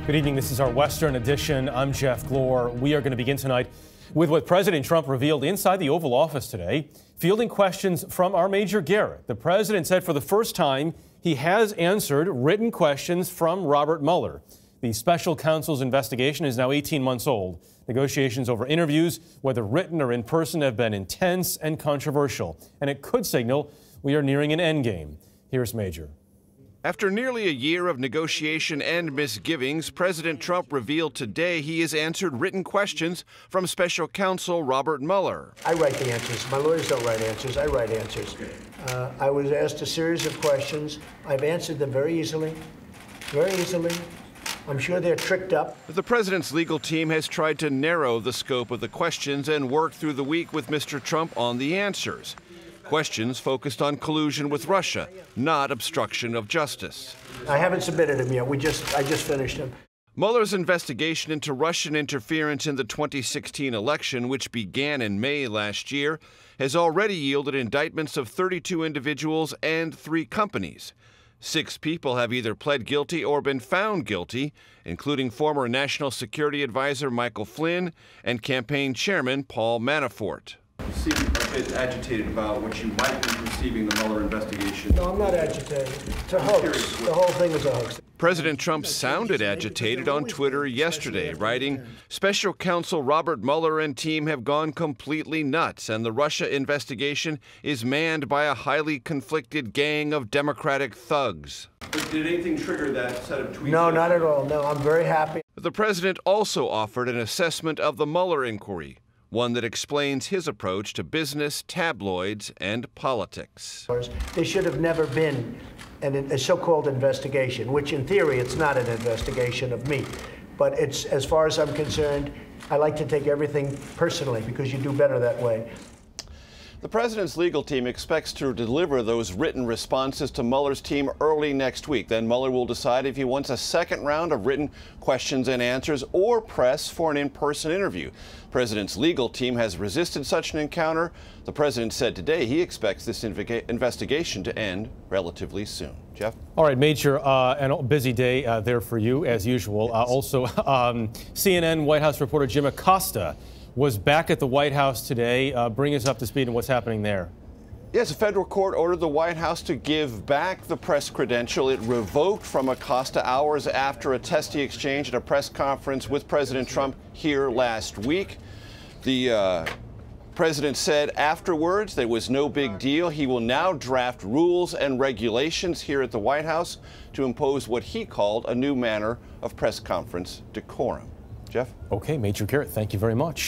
Good evening. This is our Western edition. I'm Jeff Glor. We are going to begin tonight with what President Trump revealed inside the Oval Office today, fielding questions from our Major Garrett. The president said for the first time he has answered written questions from Robert Mueller. The special counsel's investigation is now 18 months old. Negotiations over interviews, whether written or in person, have been intense and controversial, and it could signal we are nearing an endgame. Here's Major. After nearly a year of negotiation and misgivings, President Trump revealed today he has answered written questions from special counsel Robert Mueller. I write the answers. My lawyers don't write answers. I write answers. I was asked a series of questions. I've answered them very easily. Very easily. I'm sure they're tricked up. The president's legal team has tried to narrow the scope of the questions and work through the week with Mr. Trump on the answers. Questions focused on collusion with Russia, not obstruction of justice. I haven't submitted them yet. I just finished them. Mueller's investigation into Russian interference in the 2016 election, which began in May last year, has already yielded indictments of 32 individuals and 3 companies. 6 people have either pled guilty or been found guilty, including former National Security Advisor Michael Flynn and campaign chairman Paul Manafort. You seem a bit agitated about what you might be perceiving the Mueller investigation. No, I'm not agitated. It's a hoax. The whole thing is a hoax. President Trump sounded agitated on Twitter yesterday, writing, "Special counsel Robert Mueller and team have gone completely nuts, and the Russia investigation is manned by a highly conflicted gang of Democratic thugs." But did anything trigger that set of tweets? No, not at all. No, I'm very happy. The president also offered an assessment of the Mueller inquiry, one that explains his approach to business, tabloids, and politics. There should have never been a so-called investigation, which in theory it's not an investigation of me. But it's, as far as I'm concerned, I like to take everything personally because you do better that way. The president's legal team expects to deliver those written responses to Mueller's team early next week. Then Mueller will decide if he wants a second round of written questions and answers or press for an in-person interview. The president's legal team has resisted such an encounter. The president said today he expects this investigation to end relatively soon. Jeff? All right, Major, and a busy day there for you, as usual. Also, CNN White House reporter Jim Acosta was back at the White House today. Bring us up to speed on what's happening there. Yes, a federal court ordered the White House to give back the press credential it revoked from Acosta hours after a testy exchange at a press conference with President Trump here last week. The president said afterwards there was no big deal. He will now draft rules and regulations here at the White House to impose what he called a new manner of press conference decorum. Jeff? Okay, Major Garrett, thank you very much.